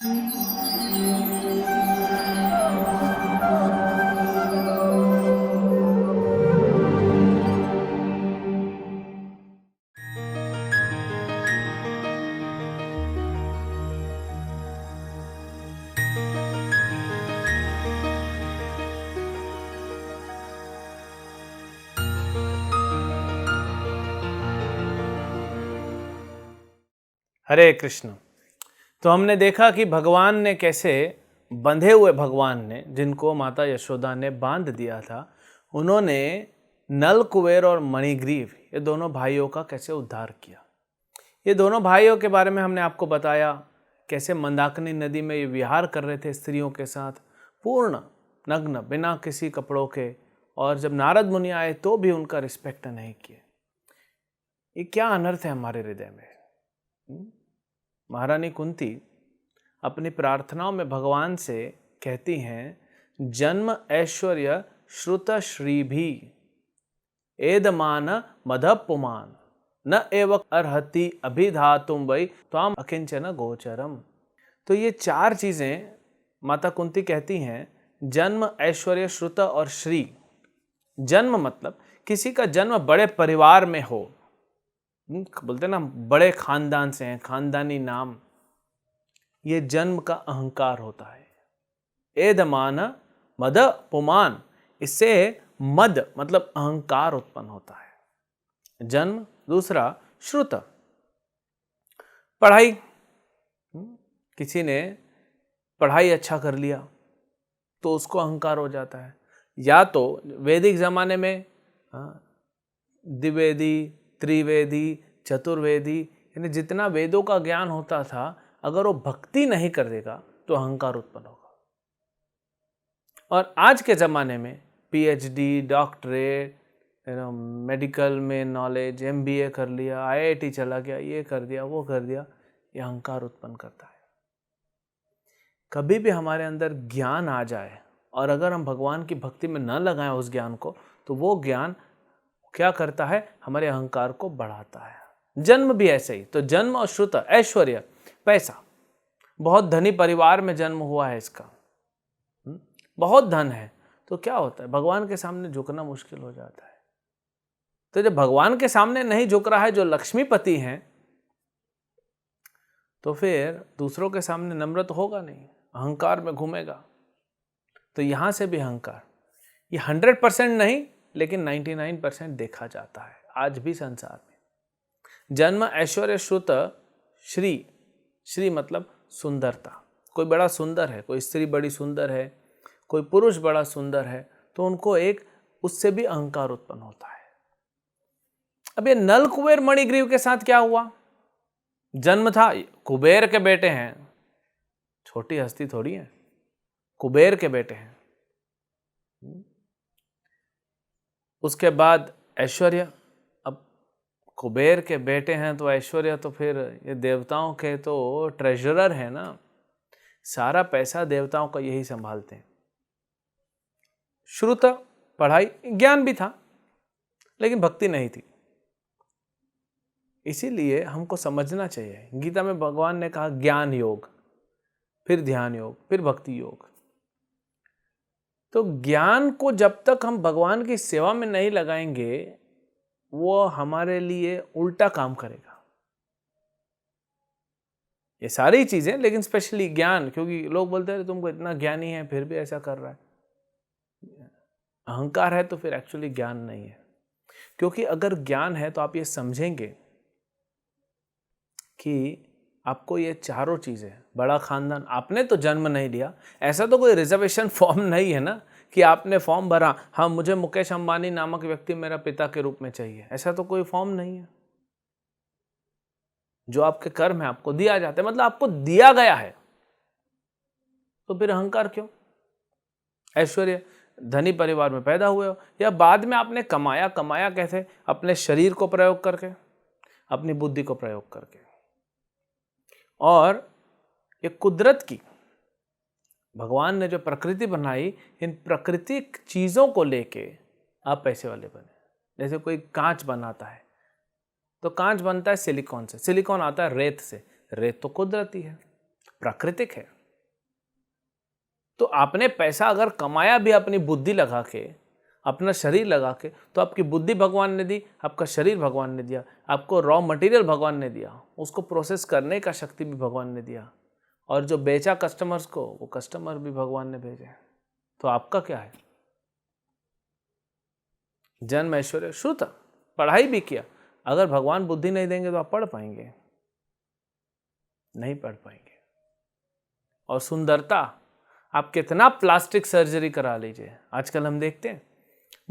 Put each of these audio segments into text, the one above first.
हरे कृष्ण। तो हमने देखा कि भगवान ने कैसे, बंधे हुए भगवान ने, जिनको माता यशोदा ने बांध दिया था, उन्होंने नल कुबेर और मणिग्रीव, ये दोनों भाइयों का कैसे उद्धार किया। ये दोनों भाइयों के बारे में हमने आपको बताया, कैसे मंदाकिनी नदी में ये विहार कर रहे थे स्त्रियों के साथ, पूर्ण नग्न, बिना किसी कपड़ों के, और जब नारद मुनि आए तो भी उनका रिस्पेक्ट नहीं किए। ये क्या अनर्थ है हमारे हृदय में। महारानी कुंती अपनी प्रार्थनाओं में भगवान से कहती हैं, जन्म ऐश्वर्य श्रुत श्री भी एदमान मदपुमान न एव अर्हति अभिधातुम वै त्वाम अकिंचन गोचरम। तो ये चार चीजें माता कुंती कहती हैं, जन्म, ऐश्वर्य, श्रुत और श्री। जन्म मतलब किसी का जन्म बड़े परिवार में हो, बोलते ना बड़े खानदान से हैं, खानदानी नाम, ये जन्म का अहंकार होता है। एदमान मद पुमान, इससे मद मतलब अहंकार उत्पन्न होता है, जन्म। दूसरा श्रुत, पढ़ाई, किसी ने पढ़ाई अच्छा कर लिया तो उसको अहंकार हो जाता है। या तो वैदिक जमाने में द्विवेदी, त्रिवेदी, चतुर्वेदी, यानी जितना वेदों का ज्ञान होता था, अगर वो भक्ति नहीं करेगा तो अहंकार उत्पन्न होगा। और आज के ज़माने में पीएचडी, डॉक्टरेट, मेडिकल में नॉलेज, एमबीए कर लिया, आईआईटी चला गया, ये कर दिया, वो कर दिया, ये अहंकार उत्पन्न करता है। कभी भी हमारे अंदर ज्ञान आ जाए और अगर हम भगवान की भक्ति में न लगाएं उस ज्ञान को, तो वो ज्ञान क्या करता है, हमारे अहंकार को बढ़ाता है। जन्म भी ऐसे ही। तो जन्म और श्रुत, ऐश्वर्य, पैसा, बहुत धनी परिवार में जन्म हुआ है इसका, बहुत धन है, तो क्या होता है, भगवान के सामने झुकना मुश्किल हो जाता है। तो जब भगवान के सामने नहीं झुक रहा है, जो लक्ष्मीपति हैं, तो फिर दूसरों के सामने नम्र तो होगा नहीं, अहंकार में घूमेगा। तो यहां से भी अहंकार, ये 100% नहीं, लेकिन 99% देखा जाता है आज भी संसार में। जन्म, ऐश्वर्य, श्रुत, श्री। श्री मतलब सुंदरता। कोई बड़ा सुंदर है, कोई स्त्री बड़ी सुंदर है, कोई पुरुष बड़ा सुंदर है, तो उनको एक उससे भी अहंकार उत्पन्न होता है। अब ये नल कुबेर मणिग्रीव के साथ क्या हुआ? जन्म था, कुबेर के बेटे हैं, छोटी हस्ती थोड़ी है, कुबेर के बेटे हैं। उसके बाद ऐश्वर्य, अब कुबेर के बेटे हैं तो ऐश्वर्य, तो फिर ये देवताओं के तो ट्रेजरर है ना, सारा पैसा देवताओं का यही संभालते हैं। श्रुत, पढ़ाई, ज्ञान भी था लेकिन भक्ति नहीं थी। इसीलिए हमको समझना चाहिए, गीता में भगवान ने कहा ज्ञान योग, फिर ध्यान योग, फिर भक्ति योग। तो ज्ञान को जब तक हम भगवान की सेवा में नहीं लगाएंगे, वो हमारे लिए उल्टा काम करेगा। ये सारी चीजें, लेकिन स्पेशली ज्ञान, क्योंकि लोग बोलते हैं तुमको इतना ज्ञानी है फिर भी ऐसा कर रहा है, अहंकार है, तो फिर एक्चुअली ज्ञान नहीं है। क्योंकि अगर ज्ञान है तो आप ये समझेंगे कि आपको ये चारों चीजें, बड़ा खानदान, आपने तो जन्म नहीं लिया, ऐसा तो कोई रिजर्वेशन फॉर्म नहीं है ना कि आपने फॉर्म भरा, हाँ मुझे मुकेश अंबानी नामक व्यक्ति मेरा पिता के रूप में चाहिए, ऐसा तो कोई फॉर्म नहीं है। जो आपके कर्म है आपको दिया जाता है, मतलब आपको दिया गया है, तो फिर अहंकार क्यों? ऐश्वर्य, धनी परिवार में पैदा हुए हो या बाद में आपने कमाया, कमाया कैसे? अपने शरीर को प्रयोग करके, अपनी बुद्धि को प्रयोग करके। और ये कुदरत की, भगवान ने जो प्रकृति बनाई, इन प्राकृतिक चीजों को लेके आप पैसे वाले बने। जैसे कोई कांच बनाता है, तो कांच बनता है सिलिकॉन से, सिलिकॉन आता है रेत से, रेत तो कुदरती है, प्राकृतिक है। तो आपने पैसा अगर कमाया भी अपनी बुद्धि लगा के, अपना शरीर लगा के, तो आपकी बुद्धि भगवान ने दी, आपका शरीर भगवान ने दिया, आपको रॉ मटेरियल भगवान ने दिया, उसको प्रोसेस करने का शक्ति भी भगवान ने दिया, और जो बेचा कस्टमर्स को, वो कस्टमर भी भगवान ने भेजे। तो आपका क्या है? जन्म ऐश्वर्य श्रुत, पढ़ाई भी किया, अगर भगवान बुद्धि नहीं देंगे तो आप पढ़ पाएंगे? नहीं पढ़ पाएंगे। और सुंदरता, आप कितना प्लास्टिक सर्जरी करा लीजिए, आजकल हम देखते हैं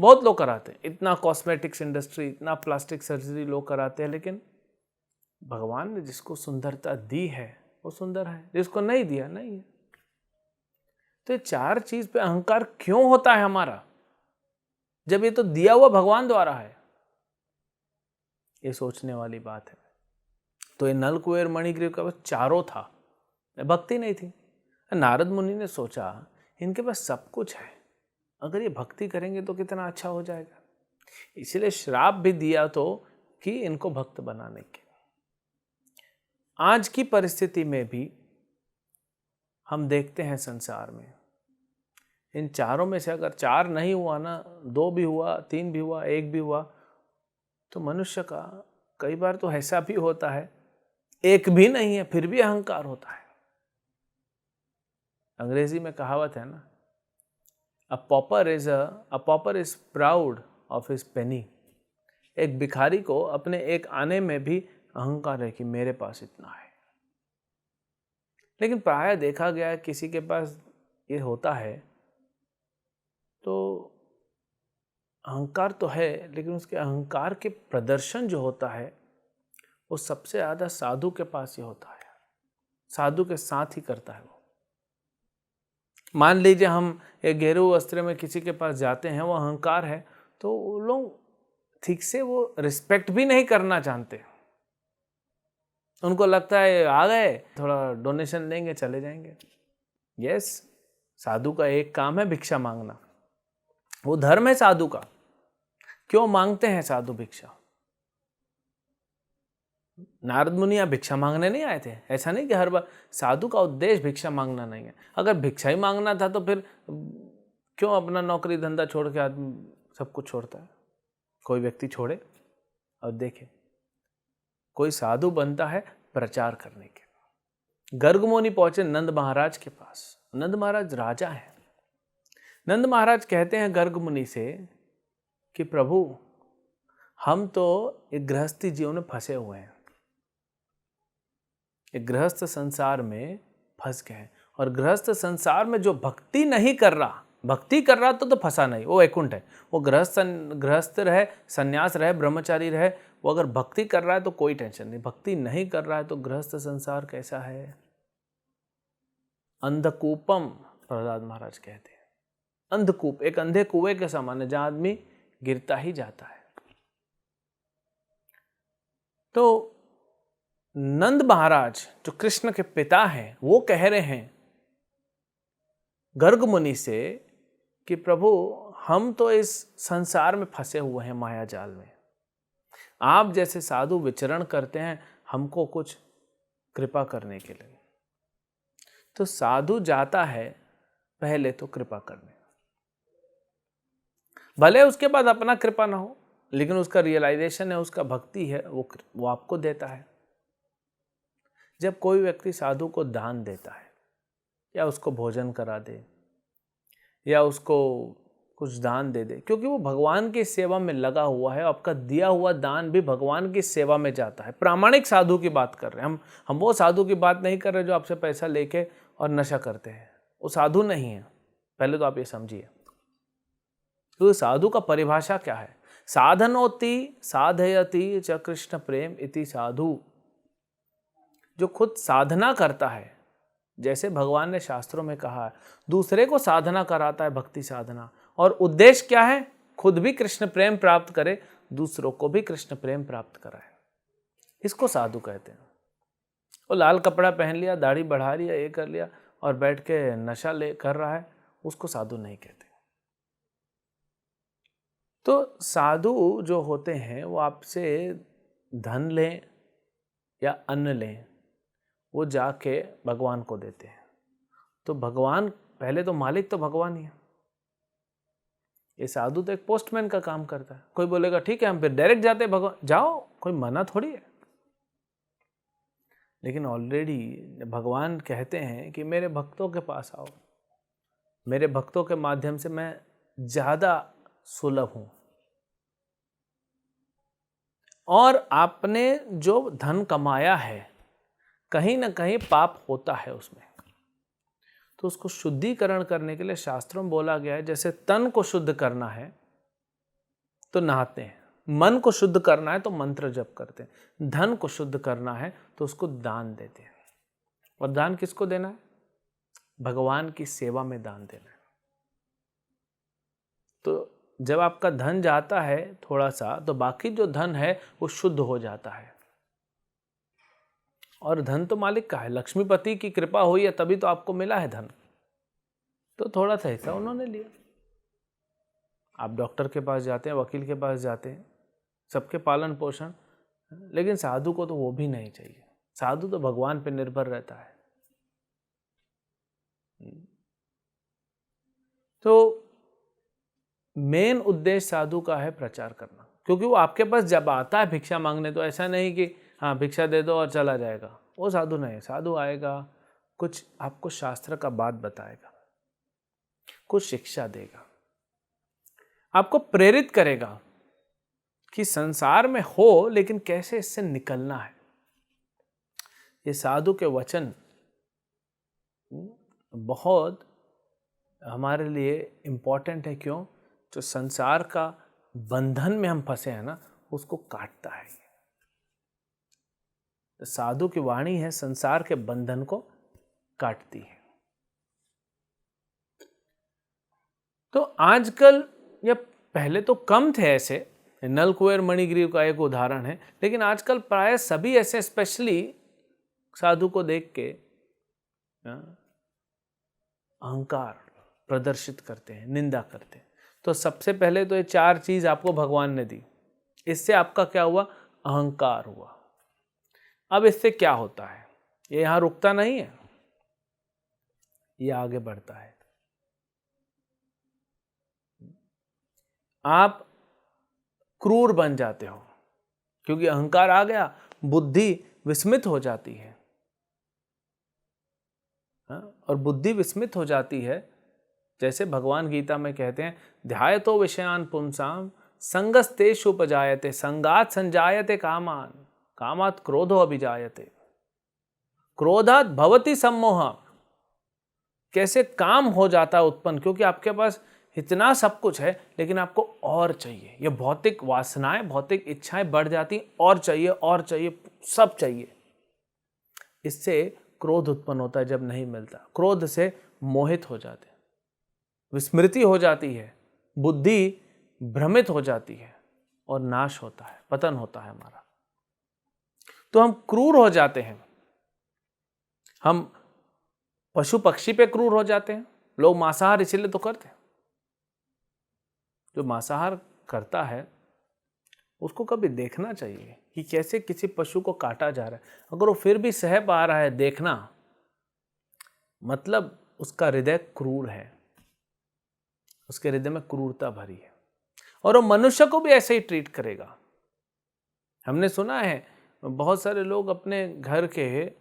बहुत लोग कराते हैं, इतना कॉस्मेटिक्स इंडस्ट्री, इतना प्लास्टिक सर्जरी लोग कराते हैं, लेकिन भगवान ने जिसको सुंदरता दी है वो सुंदर है, जिसको नहीं दिया नहीं है। तो ये चार चीज पे अहंकार क्यों होता है हमारा, जब ये तो दिया हुआ भगवान द्वारा है? ये सोचने वाली बात है। तो ये नल, कुबेर, मणिग्रीव का बस चारों था, भक्ति नहीं थी। नारद मुनि ने सोचा इनके पास सब कुछ है, अगर ये भक्ति करेंगे तो कितना अच्छा हो जाएगा, इसलिए श्राप भी दिया तो कि इनको भक्त बनाने के। आज की परिस्थिति में भी हम देखते हैं संसार में, इन चारों में से अगर चार नहीं हुआ ना, दो भी हुआ, तीन भी हुआ, एक भी हुआ, तो मनुष्य का कई बार तो ऐसा भी होता है एक भी नहीं है फिर भी अहंकार होता है। अंग्रेजी में कहावत है ना, अ pauper is proud of his penny। एक भिखारी को अपने एक आने में भी अहंकार है कि मेरे पास इतना है। लेकिन प्रायः देखा गया है किसी के पास ये होता है तो अहंकार तो है, लेकिन उसके अहंकार के प्रदर्शन जो होता है वो सबसे ज्यादा साधु के पास ही होता है, साधु के साथ ही करता है वो। मान लीजिए हम एक गेरू वस्त्र में किसी के पास जाते हैं, वो अहंकार है, तो वो लोग ठीक से वो रिस्पेक्ट भी नहीं करना चाहते। उनको लगता है आ गए, थोड़ा डोनेशन लेंगे, चले जाएंगे। यस, साधु का एक काम है भिक्षा मांगना, वो धर्म है साधु का। क्यों मांगते हैं साधु भिक्षा? नारद मुनि यहाँ भिक्षा मांगने नहीं आए थे, ऐसा नहीं कि हर बार। साधु का उद्देश्य भिक्षा मांगना नहीं है। अगर भिक्षा ही मांगना था तो फिर क्यों अपना नौकरी धंधा छोड़ के आदमी सब कुछ छोड़ता है? कोई व्यक्ति छोड़े और देखे, कोई साधु बनता है प्रचार करने के। गर्ग मुनि पहुंचे नंद महाराज के पास। नंद महाराज राजा हैं। नंद महाराज कहते हैं गर्ग मुनि से कि प्रभु, हम तो एक गृहस्थी जीवन में फंसे हुए हैं, एक गृहस्थ संसार में फंस गए हैं, और गृहस्थ संसार में जो भक्ति नहीं कर रहा, भक्ति कर रहा तो फंसा नहीं, वो वैकुंठ है। वो गृहस्थ रहे, सन्यास रहे, ब्रह्मचारी रहे, वो अगर भक्ति कर रहा है तो कोई टेंशन नहीं। भक्ति नहीं कर रहा है तो गृहस्थ संसार कैसा है? अंधकूपम, प्रहलाद महाराज कहते हैं। अंधकूप एक अंधे कुएं के समान है, जहां आदमी गिरता ही जाता है। तो नंद महाराज जो कृष्ण के पिता हैं, वो कह रहे हैं गर्ग मुनि से कि प्रभु, हम तो इस संसार में फंसे हुए हैं, माया जाल में। आप जैसे साधु विचरण करते हैं, हमको कुछ कृपा करने के लिए। तो साधु जाता है पहले तो कृपा करने, भले उसके बाद अपना कृपा ना हो, लेकिन उसका रियलाइजेशन है, उसका भक्ति है, वो आपको देता है। जब कोई व्यक्ति साधु को दान देता है, या उसको भोजन करा दे, या उसको कुछ दान दे दे, क्योंकि वो भगवान की सेवा में लगा हुआ है, आपका दिया हुआ दान भी भगवान की सेवा में जाता है। प्रामाणिक साधु की बात कर रहे हैं हम वो साधु की बात नहीं कर रहे जो आपसे पैसा लेके और नशा करते हैं, वो साधु नहीं है। पहले तो आप ये समझिए, तो साधु का परिभाषा क्या है? साधनोति साधयति च कृष्ण प्रेम इति साधु। जो खुद साधना करता है, जैसे भगवान ने शास्त्रों में कहा है, दूसरे को साधना कराता है, भक्ति साधना, और उद्देश्य क्या है? खुद भी कृष्ण प्रेम प्राप्त करे, दूसरों को भी कृष्ण प्रेम प्राप्त कराए। इसको साधु कहते हैं। वो लाल कपड़ा पहन लिया, दाढ़ी बढ़ा लिया, ये कर लिया और बैठ के नशा कर रहा है, उसको साधु नहीं कहते। तो साधु जो होते हैं वो आपसे धन लें या अन्न लें, वो जाके भगवान को देते हैं। तो भगवान पहले तो मालिक तो भगवान ही है। ये साधु तो एक पोस्टमैन का काम करता है। कोई बोलेगा ठीक है हम फिर डायरेक्ट जाते हैं भगवान, जाओ, कोई मना थोड़ी है। लेकिन ऑलरेडी भगवान कहते हैं कि मेरे भक्तों के पास आओ, मेरे भक्तों के माध्यम से मैं ज्यादा सुलभ हूं। और आपने जो धन कमाया है कहीं ना कहीं पाप होता है उसमें, तो उसको शुद्धिकरण करने के लिए शास्त्रों में बोला गया है, जैसे तन को शुद्ध करना है तो नहाते हैं, मन को शुद्ध करना है तो मंत्र जप करते हैं, धन को शुद्ध करना है तो उसको दान देते हैं। और दान किसको देना है? भगवान की सेवा में दान देना है। तो जब आपका धन जाता है थोड़ा सा, तो बाकी जो धन है वो शुद्ध हो जाता है। और धन तो मालिक का है, लक्ष्मीपति की कृपा हुई है तभी तो आपको मिला है धन। तो थोड़ा सा हिस्सा उन्होंने लिया। आप डॉक्टर के पास जाते हैं, वकील के पास जाते हैं, सबके पालन पोषण, लेकिन साधु को तो वो भी नहीं चाहिए। साधु तो भगवान पे निर्भर रहता है। तो मेन उद्देश्य साधु का है प्रचार करना, क्योंकि वो आपके पास जब आता है भिक्षा मांगने, तो ऐसा नहीं कि हाँ भिक्षा दे दो और चला जाएगा, वो साधु नहीं। साधु आएगा, कुछ आपको शास्त्र का बात बताएगा, कुछ शिक्षा देगा, आपको प्रेरित करेगा कि संसार में हो लेकिन कैसे इससे निकलना है। ये साधु के वचन बहुत हमारे लिए इंपॉर्टेंट है। क्यों? जो संसार का बंधन में हम फंसे हैं ना, उसको काटता है। साधु की वाणी है, संसार के बंधन को काटती है। तो आजकल, या पहले तो कम थे ऐसे, नल कुंवर मणिग्रीव का एक उदाहरण है, लेकिन आजकल प्राय सभी ऐसे स्पेशली साधु को देख के अहंकार प्रदर्शित करते हैं, निंदा करते हैं। तो सबसे पहले तो ये 4 चीज आपको भगवान ने दी, इससे आपका क्या हुआ? अहंकार हुआ। अब इससे क्या होता है? ये यहां रुकता नहीं है, ये आगे बढ़ता है। आप क्रूर बन जाते हो, क्योंकि अहंकार आ गया, बुद्धि विस्मित हो जाती है। और बुद्धि विस्मित हो जाती है, जैसे भगवान गीता में कहते हैं, ध्यायतो विषयान पुंसाम संगस्तेषु उपजायते संगात संजायते कामान कामात क्रोधो अभिजायते क्रोधात भवति सम्मोह। कैसे काम हो जाता है उत्पन्न, क्योंकि आपके पास इतना सब कुछ है लेकिन आपको और चाहिए। ये भौतिक वासनाएं, भौतिक इच्छाएं बढ़ जाती, और चाहिए और चाहिए, सब चाहिए। इससे क्रोध उत्पन्न होता है। जब नहीं मिलता, क्रोध से मोहित हो जाते, विस्मृति हो जाती है, बुद्धि भ्रमित हो जाती है और नाश होता है, पतन होता है हमारा। तो हम क्रूर हो जाते हैं, हम पशु पक्षी पे क्रूर हो जाते हैं। लोग मांसाहार इसीलिए तो करते हैं। जो मांसाहार करता है उसको कभी देखना चाहिए कि कैसे किसी पशु को काटा जा रहा है। अगर वो फिर भी सह पा रहा है देखना, मतलब उसका हृदय क्रूर है, उसके हृदय में क्रूरता भरी है, और वो मनुष्य को भी ऐसे ही ट्रीट करेगा। हमने सुना है बहुत सारे लोग अपने घर के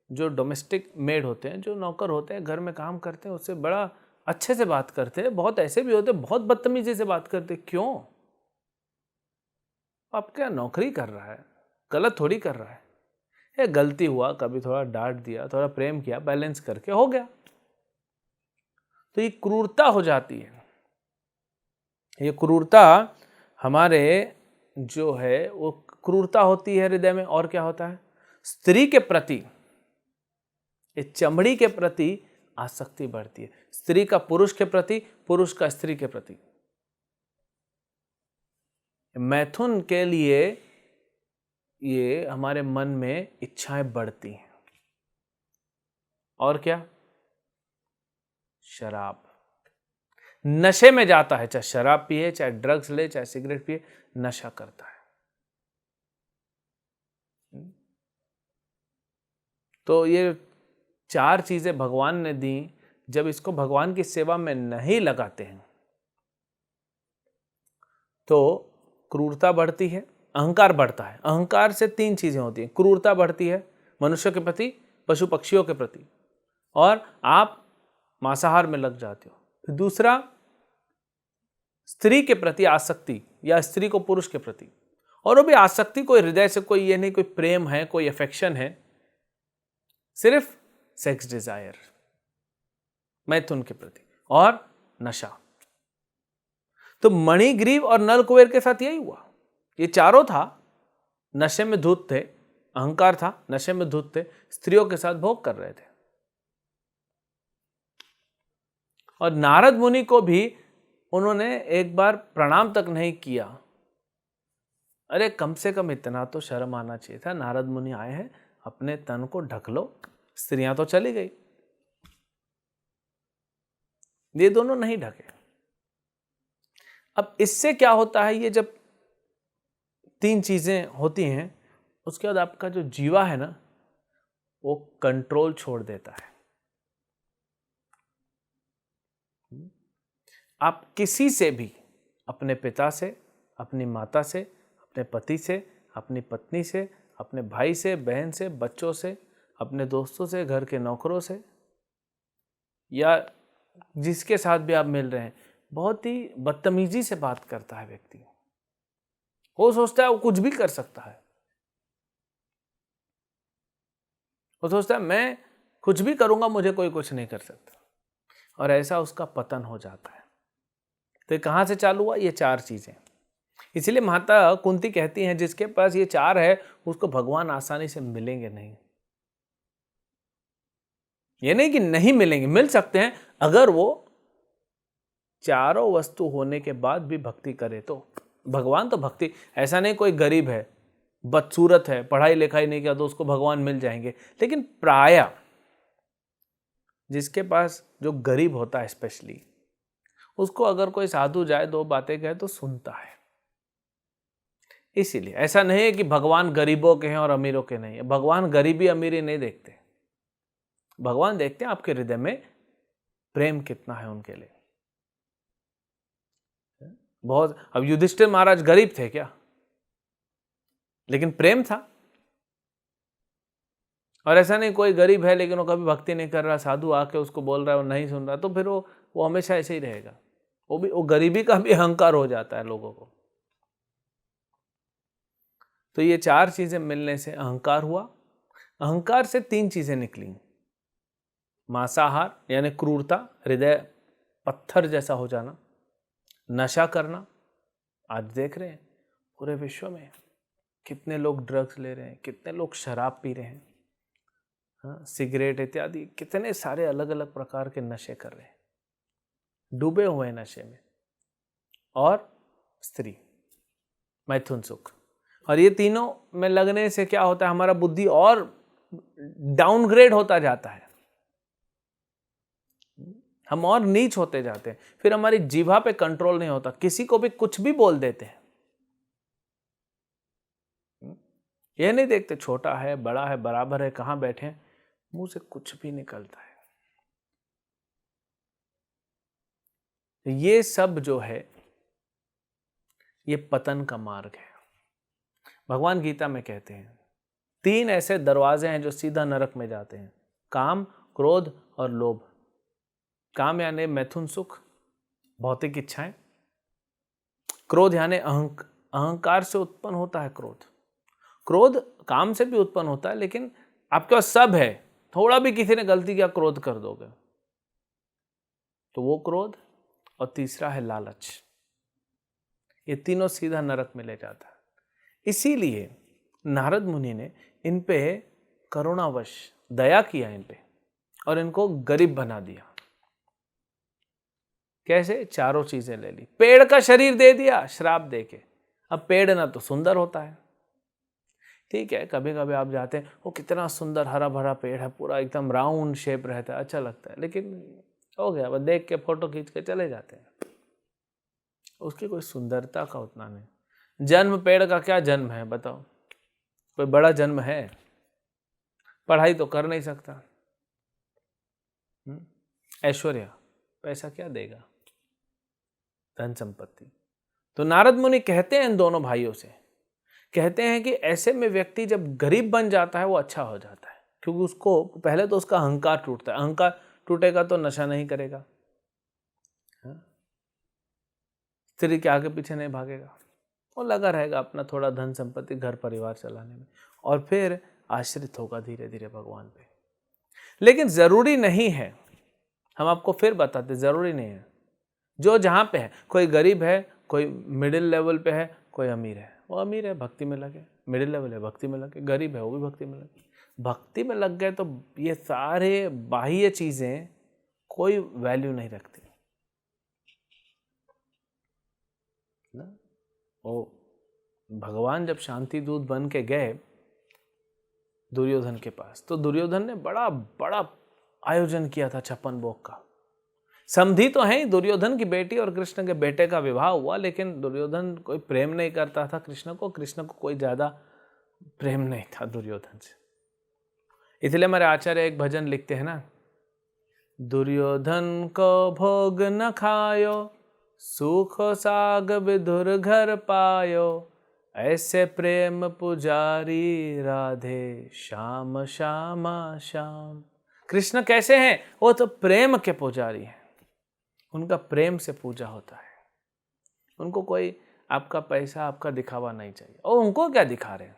जो डोमेस्टिक मेड होते हैं, जो नौकर होते हैं, घर में काम करते हैं, उससे बड़ा अच्छे से बात करते हैं। बहुत ऐसे भी होते हैं बहुत बदतमीजी से बात करते हैं। क्यों? आप क्या नौकरी कर रहा है, गलत थोड़ी कर रहा है। ये गलती हुआ, कभी थोड़ा डांट दिया, थोड़ा प्रेम किया, बैलेंस करके हो गया। तो ये क्रूरता हो जाती है। ये क्रूरता हमारे जो है वो क्रूरता होती है हृदय में। और क्या होता है? स्त्री के प्रति, इस चमड़ी के प्रति आसक्ति बढ़ती है। स्त्री का पुरुष के प्रति, पुरुष का स्त्री के प्रति। मैथुन के लिए ये हमारे मन में इच्छाएं बढ़ती हैं। और क्या? शराब, नशे में जाता है। चाहे शराब पिए, चाहे ड्रग्स ले, चाहे सिगरेट पिए, नशा करता है। तो ये 4 चीजें भगवान ने दी। जब इसको भगवान की सेवा में नहीं लगाते हैं तो क्रूरता बढ़ती है, अहंकार बढ़ता है। अहंकार से 3 चीजें होती हैं। क्रूरता बढ़ती है मनुष्य के प्रति, पशु पक्षियों के प्रति, और आप मांसाहार में लग जाते हो। फिर दूसरा, स्त्री के प्रति आसक्ति, या स्त्री को पुरुष के प्रति, और वो भी आसक्ति कोई हृदय से, कोई ये नहीं कोई प्रेम है, कोई अफेक्शन है, सिर्फ सेक्स डिजायर, मैथुन के प्रति, और नशा। तो मणिग्रीव और नल कुबेर के साथ यही हुआ। ये चारों था, नशे में धुत थे, अहंकार था, नशे में धुत थे, स्त्रियों के साथ भोग कर रहे थे। और नारद मुनि को भी उन्होंने एक बार प्रणाम तक नहीं किया। अरे कम से कम इतना तो शर्म आना चाहिए था। नारद मुनि आए हैं, अपने तन को ढक लो। स्त्रियां तो चली गई, ये दोनों नहीं ढके। अब इससे क्या होता है, ये जब 3 चीजें होती हैं, उसके बाद आपका जो जीवा है ना, वो कंट्रोल छोड़ देता है। आप किसी से भी, अपने पिता से, अपनी माता से, अपने पति से, अपनी पत्नी से, अपने भाई से, बहन से, बच्चों से, अपने दोस्तों से, घर के नौकरों से, या जिसके साथ भी आप मिल रहे हैं, बहुत ही बदतमीजी से बात करता है व्यक्ति। वो सोचता है वो कुछ भी कर सकता है, वो सोचता है मैं कुछ भी करूंगा, मुझे कोई कुछ नहीं कर सकता, और ऐसा उसका पतन हो जाता है। तो कहां से चालू हुआ? ये 4 चीजें। इसलिए माता कुंती कहती हैं, जिसके पास ये 4 है उसको भगवान आसानी से मिलेंगे नहीं। ये नहीं कि नहीं मिलेंगे, मिल सकते हैं, अगर वो चारों वस्तु होने के बाद भी भक्ति करे तो। भगवान तो भक्ति, ऐसा नहीं कोई गरीब है, बदसूरत है, पढ़ाई लिखाई नहीं किया तो उसको भगवान मिल जाएंगे। लेकिन प्राय जिसके पास, जो गरीब होता है स्पेशली, उसको अगर कोई साधु जाए, 2 बातें कहे तो सुनता है। इसीलिए ऐसा नहीं है कि भगवान गरीबों के हैं और अमीरों के नहीं है। भगवान गरीबी अमीरी नहीं देखते, भगवान देखते हैं आपके हृदय में प्रेम कितना है उनके लिए। बहुत, अब युधिष्ठिर महाराज गरीब थे क्या? लेकिन प्रेम था। और ऐसा नहीं कोई गरीब है लेकिन वो कभी भक्ति नहीं कर रहा, साधु आके उसको बोल रहा है, वो नहीं सुन रहा, तो फिर वो हमेशा ऐसे ही रहेगा। वो गरीबी का भी अहंकार हो जाता है लोगों को। तो ये 4 चीजें मिलने से अहंकार हुआ। अहंकार से 3 चीजें निकली। मांसाहार यानी क्रूरता, हृदय पत्थर जैसा हो जाना, नशा करना। आज देख रहे हैं पूरे विश्व में कितने लोग ड्रग्स ले रहे हैं, कितने लोग शराब पी रहे हैं, हाँ, सिगरेट इत्यादि, कितने सारे अलग अलग प्रकार के नशे कर रहे हैं, डूबे हुए हैं नशे में। और स्त्री, मैथुन सुख। और ये तीनों में लगने से क्या होता है, हमारा बुद्धि और डाउनग्रेड होता जाता है, हम और नीच होते जाते हैं। फिर हमारी जीभा पे कंट्रोल नहीं होता, किसी को भी कुछ भी बोल देते हैं। ये नहीं देखते छोटा है, बड़ा है, बराबर है, कहां बैठे हैं, मुंह से कुछ भी निकलता है। ये सब जो है, ये पतन का मार्ग है। भगवान गीता में कहते हैं 3 ऐसे दरवाजे हैं जो सीधा नरक में जाते हैं, काम, क्रोध और लोभ। काम यानी मैथुन सुख, भौतिक इच्छाएं। क्रोध यानी अहंकार से उत्पन्न होता है क्रोध। क्रोध काम से भी उत्पन्न होता है, लेकिन आपके पास सब है, थोड़ा भी किसी ने गलती किया क्रोध कर दोगे, तो वो क्रोध। और तीसरा है लालच। ये तीनों सीधा नरक में ले जाता है। इसीलिए नारद मुनि ने इन पे करुणावश दया किया इन पे, और इनको गरीब बना दिया। कैसे? 4 चीजें ले ली। पेड़ का शरीर दे दिया श्राप देके। अब पेड़ ना तो सुंदर होता है, ठीक है, कभी कभी आप जाते हैं, वो कितना सुंदर हरा भरा पेड़ है, पूरा एकदम राउंड शेप रहता है, अच्छा लगता है, लेकिन हो गया, बस देख के फोटो खींच के चले जाते हैं, उसकी कोई सुंदरता का उतना नहीं। जन्म पेड़ का क्या जन्म है बताओ? कोई बड़ा जन्म है? पढ़ाई तो कर नहीं सकता, ऐश्वर्य, पैसा क्या देगा, धन संपत्ति। तो नारद मुनि कहते हैं इन दोनों भाइयों से, कहते हैं कि ऐसे में व्यक्ति जब गरीब बन जाता है वो अच्छा हो जाता है, क्योंकि उसको पहले तो उसका अहंकार टूटता है, अहंकार टूटेगा तो नशा नहीं करेगा, स्त्री के आगे पीछे नहीं भागेगा, वो लगा रहेगा अपना थोड़ा धन संपत्ति घर परिवार चलाने में, और फिर आश्रित होगा धीरे धीरे भगवान पे। लेकिन जरूरी नहीं है, हम आपको फिर बताते, जरूरी नहीं है जो जहाँ पे है, कोई गरीब है, कोई मिडिल लेवल पे है, कोई अमीर है, वो अमीर है भक्ति में लगे, मिडिल लेवल है भक्ति में लगे, गरीब है वो भी भक्ति में लगे। भक्ति में लग गए तो ये सारे बाह्य चीजें कोई वैल्यू नहीं रखती ना। वो भगवान जब शांति दूत बन के गए दुर्योधन के पास, तो दुर्योधन ने बड़ा बड़ा आयोजन किया था 56 भोग का। समधी तो है ही, दुर्योधन की बेटी और कृष्ण के बेटे का विवाह हुआ, लेकिन दुर्योधन कोई प्रेम नहीं करता था कृष्ण को कोई ज्यादा प्रेम नहीं था दुर्योधन से। इसलिए हमारे आचार्य एक भजन लिखते हैं ना, दुर्योधन को भोग न खायो, सुख साग विधुर घर पायो, ऐसे प्रेम पुजारी राधे श्याम श्यामा श्याम। कृष्ण कैसे हैं? वो तो प्रेम के पुजारी हैं, उनका प्रेम से पूजा होता है, उनको कोई आपका पैसा आपका दिखावा नहीं चाहिए। और उनको क्या दिखा रहे हैं?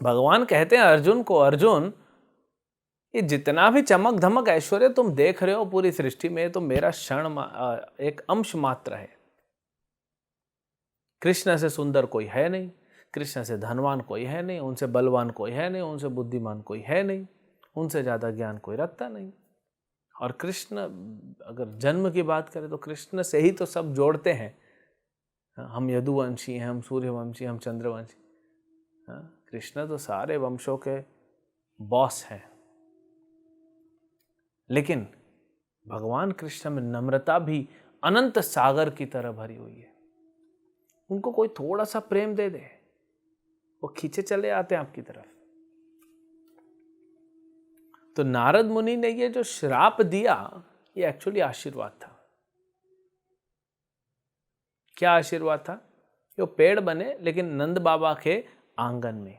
भगवान कहते हैं अर्जुन को, अर्जुन ये जितना भी चमक धमक ऐश्वर्य तुम देख रहे हो पूरी सृष्टि में, तो मेरा एक अंश मात्र है। कृष्ण से सुंदर कोई है नहीं, कृष्ण से धनवान कोई है नहीं, उनसे बलवान कोई है नहीं, उनसे बुद्धिमान कोई है नहीं, उनसे ज्यादा ज्ञान कोई रखता नहीं। और कृष्ण, अगर जन्म की बात करें तो कृष्ण से ही तो सब जोड़ते हैं। हम यदुवंशी हैं, हम सूर्यवंशी, हम चंद्रवंशी। कृष्ण तो सारे वंशों के बॉस हैं। लेकिन भगवान कृष्ण में नम्रता भी अनंत सागर की तरह भरी हुई है। उनको कोई थोड़ा सा प्रेम दे दे, वो खींचे चले आते हैं आपकी तरफ। तो नारद मुनि ने ये जो श्राप दिया, ये एक्चुअली आशीर्वाद था। क्या आशीर्वाद था? ये पेड़ बने, लेकिन नंद बाबा के आंगन में,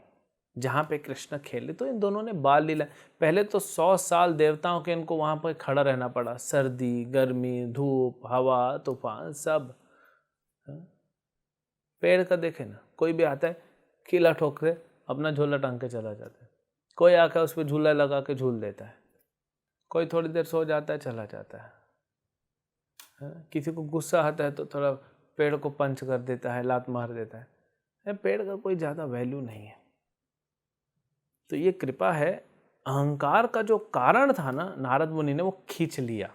जहां पे कृष्ण खेले। तो इन दोनों ने बाल लीला, पहले तो 100 साल देवताओं के इनको वहां पर खड़ा रहना पड़ा, सर्दी गर्मी धूप हवा तूफान सब। पेड़ का देखे ना, कोई भी आता है कीला ठोक के अपना झूला टांग के चला जाता है, कोई आकर उस पर झूला लगा के झूल देता है, कोई थोड़ी देर सो जाता है चला जाता है। किसी को गुस्सा आता है तो थोड़ा पेड़ को पंच कर देता है, लात मार देता है। पेड़ का कोई ज़्यादा वैल्यू नहीं है। तो ये कृपा है, अहंकार का जो कारण था ना नारद मुनि ने, वो खींच लिया।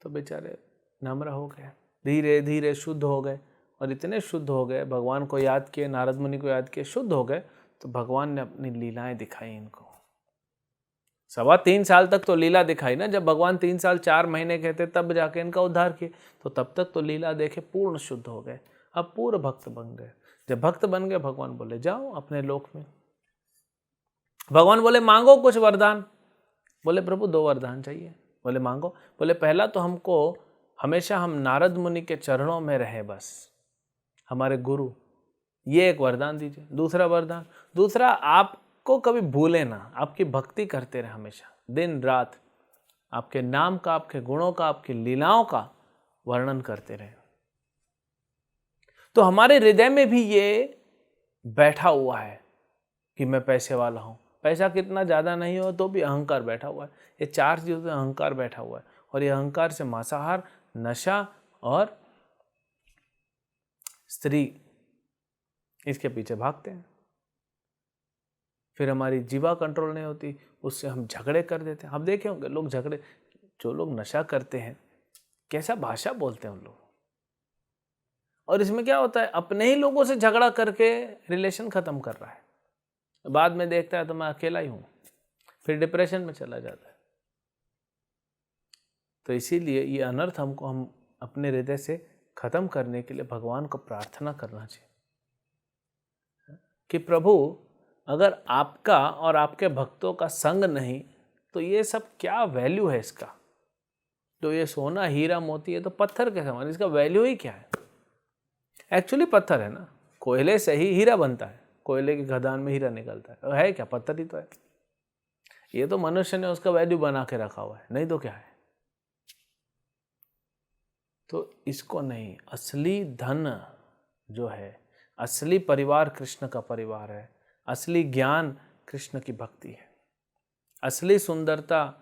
तो बेचारे नम्र हो गए, धीरे धीरे शुद्ध हो गए, और इतने शुद्ध हो गए, भगवान को याद किए, नारद मुनि को याद किए, शुद्ध हो गए। तो भगवान ने अपनी लीलाएं दिखाई इनको। 3.25 साल तक तो लीला दिखाई ना, जब भगवान 3 साल 4 महीने कहते तब जाके इनका उद्धार किए। तो तब तक तो लीला देखे पूर्ण शुद्ध हो गए, अब पूर्ण भक्त बन गए। जब भक्त बन गए, भगवान बोले जाओ अपने लोक में। भगवान बोले मांगो कुछ वरदान। बोले प्रभु 2 वरदान चाहिए। बोले मांगो। बोले पहला तो हमको हमेशा हम नारद मुनि के चरणों में रहे, बस हमारे गुरु, ये एक वरदान दीजिए। दूसरा वरदान, दूसरा आपको कभी भूले ना, आपकी भक्ति करते रहे हमेशा, दिन रात आपके नाम का, आपके गुणों का, आपकी लीलाओं का वर्णन करते रहे। तो हमारे हृदय में भी ये बैठा हुआ है कि मैं पैसे वाला हूं। पैसा कितना ज्यादा नहीं हो तो भी अहंकार बैठा हुआ है। ये 4 चीजों से अहंकार बैठा हुआ है, और ये अहंकार से मांसाहार, नशा और स्त्री, इसके पीछे भागते हैं। फिर हमारी जीवा कंट्रोल नहीं होती, उससे हम झगड़े कर देते हैं। आप देखे होंगे लोग झगड़े, जो लोग नशा करते हैं कैसा भाषा बोलते हैं उन लोग। और इसमें क्या होता है, अपने ही लोगों से झगड़ा करके रिलेशन खत्म कर रहा है, बाद में देखता है तो मैं अकेला ही हूं, फिर डिप्रेशन में चला जाता है। तो इसीलिए ये अनर्थ हमको, हम अपने हृदय से खत्म करने के लिए भगवान को प्रार्थना करना चाहिए कि प्रभु अगर आपका और आपके भक्तों का संग नहीं तो ये सब क्या वैल्यू है इसका? तो ये सोना हीरा मोती है तो पत्थर के समान, इसका वैल्यू ही क्या है? एक्चुअली पत्थर है ना, कोयले से ही हीरा बनता है, कोयले की खदान में हीरा निकलता है, और है क्या? पत्थर ही तो है। ये तो मनुष्य ने उसका वैल्यू बना के रखा हुआ है, नहीं तो क्या है? तो इसको नहीं, असली धन जो है, असली परिवार कृष्ण का परिवार है, असली ज्ञान कृष्ण की भक्ति है, असली सुंदरता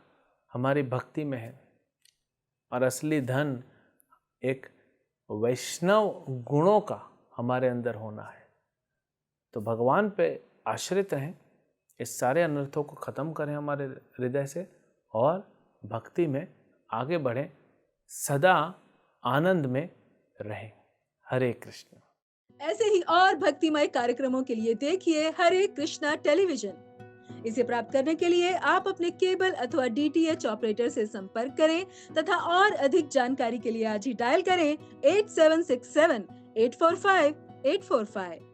हमारी भक्ति में है, और असली धन एक वैष्णव गुणों का हमारे अंदर होना है। तो भगवान पे आश्रित रहें, इस सारे अनर्थों को खत्म करें हमारे हृदय से, और भक्ति में आगे बढ़ें, सदा आनंद में रहें। हरे कृष्ण। ऐसे ही और भक्तिमय कार्यक्रमों के लिए देखिए हरे कृष्णा टेलीविजन। इसे प्राप्त करने के लिए आप अपने केबल अथवा डीटीएच ऑपरेटर से संपर्क करें तथा और अधिक जानकारी के लिए आज ही डायल करें 8767 845 845।